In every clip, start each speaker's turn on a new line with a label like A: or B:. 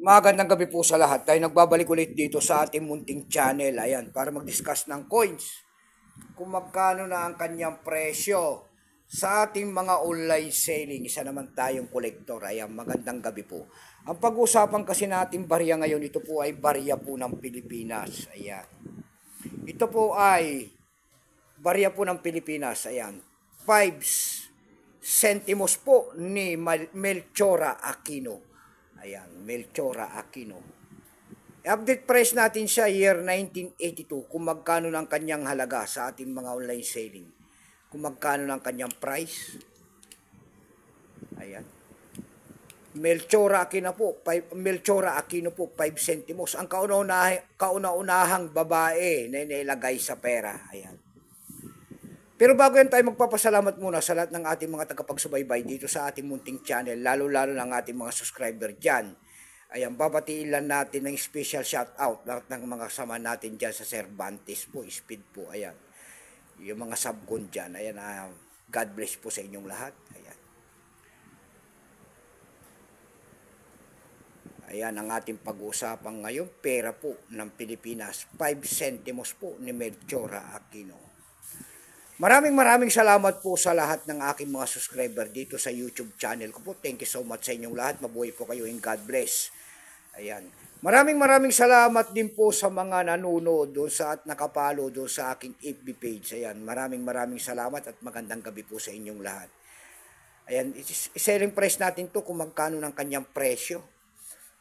A: Magandang gabi po sa lahat. Tayo nagbabalik ulit dito sa ating munting channel. Ayan, para mag-discuss ng coins. Kung magkano na ang kanyang presyo sa ating mga online selling. Isa naman tayong kolektor. Ayan, magandang gabi po. Ang pag-uusapan kasi natin barya ngayon, ito po ay barya po ng Pilipinas. Ayan. Ito po ay barya po ng Pilipinas. Ayan. 5 centimos po ni Melchora Aquino. Ayan, Melchora Aquino. Update price natin siya year 1982 kung magkano ng kanyang halaga sa ating mga online selling. Kung magkano ng kanyang price. Ayan. Melchora Aquino po 5 centimos. Ang kauna-unahang babae na inilagay sa pera. Ayan. Pero bago yan tayo magpapasalamat muna sa lahat ng ating mga tagapagsubaybay dito sa ating munting channel, lalo-lalo ng ating mga subscriber dyan. Ayan, babatiin lang natin ng special shoutout lahat ng mga sama natin dyan sa Cervantes po, Speed po, ayan. Yung mga subcon dyan, ayan, God bless po sa inyong lahat, ayan. Ayan ang ating pag-uusapan ngayon, pera po ng Pilipinas, 5 centimos po ni Melchora Aquino. Maraming salamat po sa lahat ng aking mga subscriber dito sa YouTube channel ko po. Thank you so much sa inyong lahat. Mabuhay po kayo and God bless. Ayan. Maraming salamat din po sa mga nanonood doon sa at nakapalo doon sa aking FB page. Ayan. Maraming salamat at magandang gabi po sa inyong lahat. Ayan. Selling price natin to kung magkano ng kanyang presyo.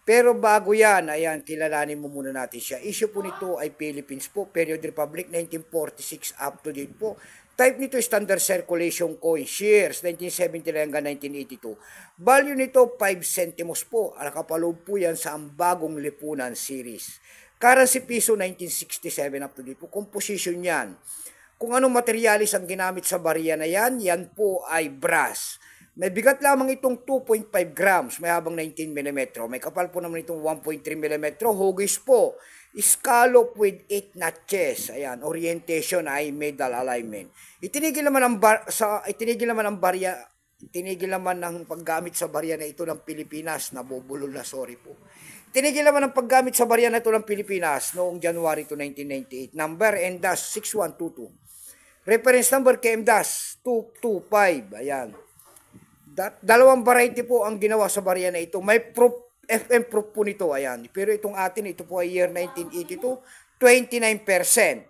A: Pero bago yan, ayan, kilalanin mo muna natin siya. Issue po nito ay Philippines po, Period Republic, 1946 up to date po. Type nito Standard Circulation Coin, Shares, 1970 hanggang 1982. Value nito 5 centimos po. Nakapaloob po yan sa ang bagong lipunan series. Currency piso, 1967 up to date po. Composition yan. Kung anong materialis ang ginamit sa barya na yan, yan po ay brass. May bigat lamang itong 2.5 grams, may habang 19 mm. May kapal po naman itong 1.3 mm. Hugis po, scallop with 8 notches. Ayan, orientation ay medal alignment. Itinigil naman ng paggamit sa barya na ito ng Pilipinas. Nabubulol na, sorry po. Tinigil naman ang paggamit sa barya na ito ng Pilipinas noong January 1998. Number NDAS6122. Reference number KMDAS225. Ayan. Dalawang variety po ang ginawa sa barya na ito. May proof, FM proof po nito. Ayan. Pero itong atin, ito po ay year 1982, 29%.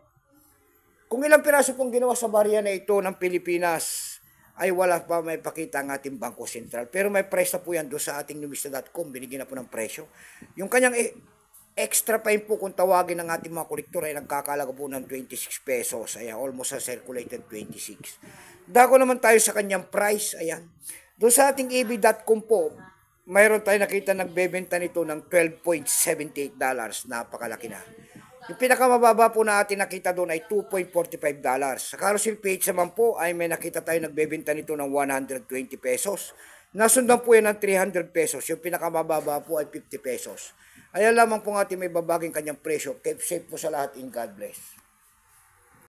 A: Kung ilang piraso pong ginawa sa barya na ito ng Pilipinas, ay wala pa may pakita ang ating Bangko Sentral. Pero may price na po yan doon sa ating numista.com. Binigyan na po ng presyo. Yung kanyang extra fine po kung tawagin ng ating mga kolektor ay nagkakalaga po ng 26 pesos. Ayan, almost a circulated 26. Dako naman tayo sa kanyang price. Ayan. Doon sa ating ab.com po, mayroon tayo nakita nagbebenta nito ng $12.78. Napakalaki na. Yung pinakamababa po na ating nakita doon ay $2.45. Sa carousel page naman po ay may nakita tayo nagbebenta nito ng 120 pesos. Nasundan po yan ng 300 pesos. Yung pinakamababa po ay 50 pesos. Ayan lamang po ating may babaging kanyang presyo. Keep safe po sa lahat in God bless.